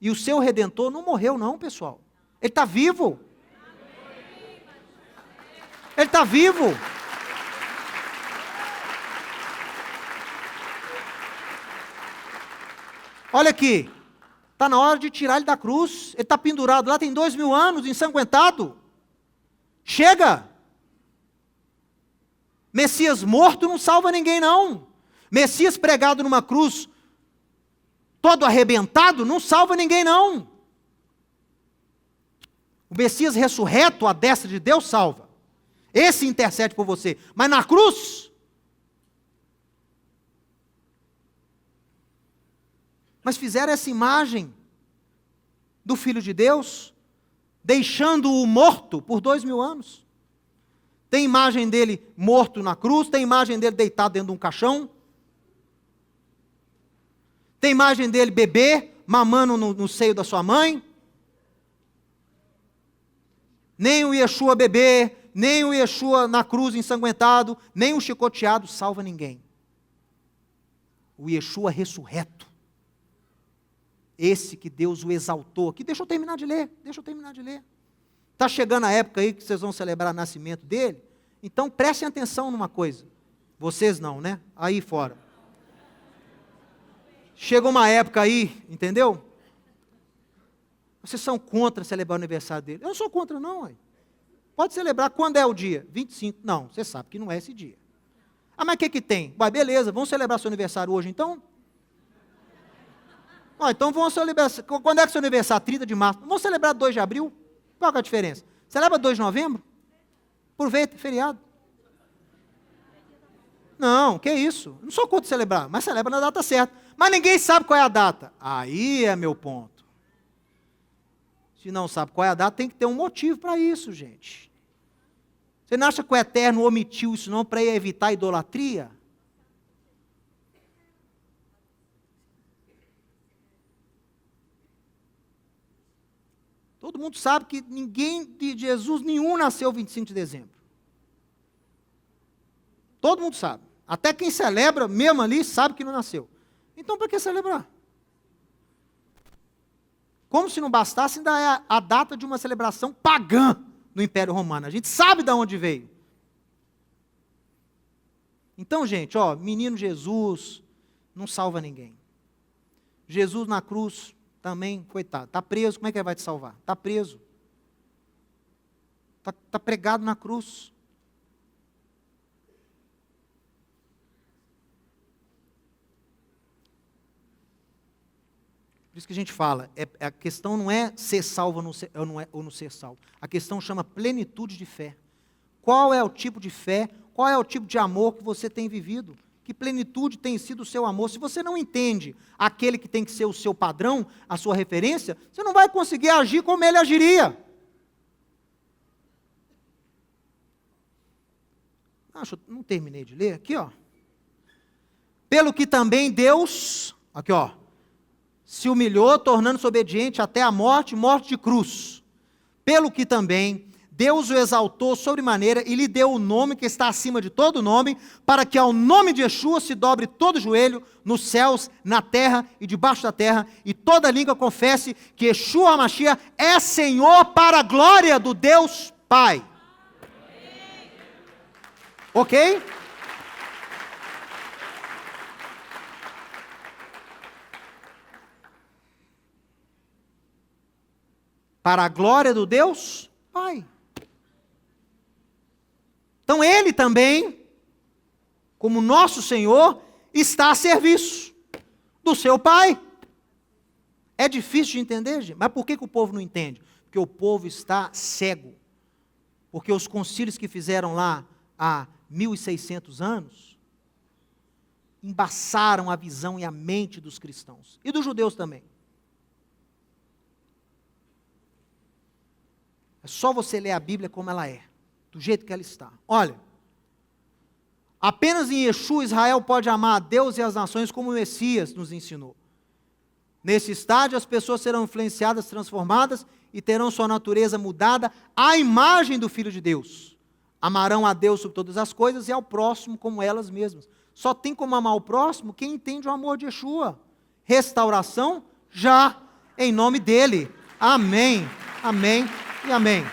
E o seu Redentor não morreu não, pessoal. Ele está vivo. Ele está vivo. Olha aqui. Está na hora de tirar ele da cruz. Ele está pendurado lá, tem 2000 anos, ensanguentado. Chega. Messias morto não salva ninguém não. Messias pregado numa cruz, todo arrebentado, não salva ninguém não. O Messias ressurreto, à destra de Deus, salva. Esse intercede por você. Mas na cruz, mas fizeram essa imagem do Filho de Deus, deixando-o morto por 2000 anos. Tem imagem dele morto na cruz, tem imagem dele deitado dentro de um caixão, tem imagem dele bebê, mamando no seio da sua mãe. Nem o Yeshua bebê, nem o Yeshua na cruz ensanguentado, nem o chicoteado salva ninguém. O Yeshua ressurreto. Esse que Deus o exaltou. Aqui, deixa eu terminar de ler. Está chegando a época aí que vocês vão celebrar o nascimento dele. Então prestem atenção numa coisa. Vocês não, né? Aí fora. Chega uma época aí, entendeu? Vocês são contra celebrar o aniversário dele. Eu não sou contra não, ué. Pode celebrar. Quando é o dia? 25. Não, você sabe que não é esse dia. Ah, mas o que tem? Ué, beleza, vamos celebrar seu aniversário hoje então? Então vamos celebrar. Quando é que é seu aniversário? 30 de março. Vamos celebrar 2 de abril? Qual é a diferença? Celebra 2 de novembro? Aproveita, feriado. Não, que isso? Não sou contra celebrar, mas celebra na data certa. Mas ninguém sabe qual é a data. Aí é meu ponto. Se não sabe qual é a data, tem que ter um motivo para isso, gente. Você não acha que o Eterno omitiu isso não para evitar a idolatria? Todo mundo sabe que ninguém de Jesus nenhum nasceu 25 de dezembro. Todo mundo sabe. Até quem celebra, mesmo ali, sabe que não nasceu. Então, para que celebrar? Como se não bastasse, ainda é a data de uma celebração pagã no Império Romano. A gente sabe de onde veio. Então, gente, menino Jesus não salva ninguém. Jesus na cruz também, coitado, está preso, como é que ele vai te salvar? Está preso. Está pregado na cruz. Por isso que a gente fala, a questão não é ser salvo ou não ser salvo. A questão chama plenitude de fé. Qual é o tipo de fé, qual é o tipo de amor que você tem vivido? Que plenitude tem sido o seu amor? Se você não entende aquele que tem que ser o seu padrão, a sua referência, você não vai conseguir agir como ele agiria. Não terminei de ler aqui, Pelo que também Deus, aqui, se humilhou, tornando-se obediente até a morte, morte de cruz. Pelo que também Deus o exaltou sobremaneira e lhe deu o nome que está acima de todo nome, para que ao nome de Yeshua se dobre todo joelho, nos céus, na terra e debaixo da terra, e toda língua confesse que Yeshua HaMashiach é Senhor para a glória do Deus Pai. Ok? Para a glória do Deus Pai. Então ele também, como nosso Senhor, está a serviço do seu Pai. É difícil de entender, gente? Mas por que o povo não entende? Porque o povo está cego. Porque os concílios que fizeram lá há 1600 anos embaçaram a visão e a mente dos cristãos. E dos judeus também. É só você ler a Bíblia como ela é, do jeito que ela está. Olha, apenas em Yeshua Israel pode amar a Deus e as nações como o Messias nos ensinou. Nesse estágio, as pessoas serão influenciadas, transformadas e terão sua natureza mudada à imagem do Filho de Deus. Amarão a Deus sobre todas as coisas e ao próximo como elas mesmas. Só tem como amar o próximo quem entende o amor de Yeshua. Restauração já, em nome dele. Amém, amém e amém.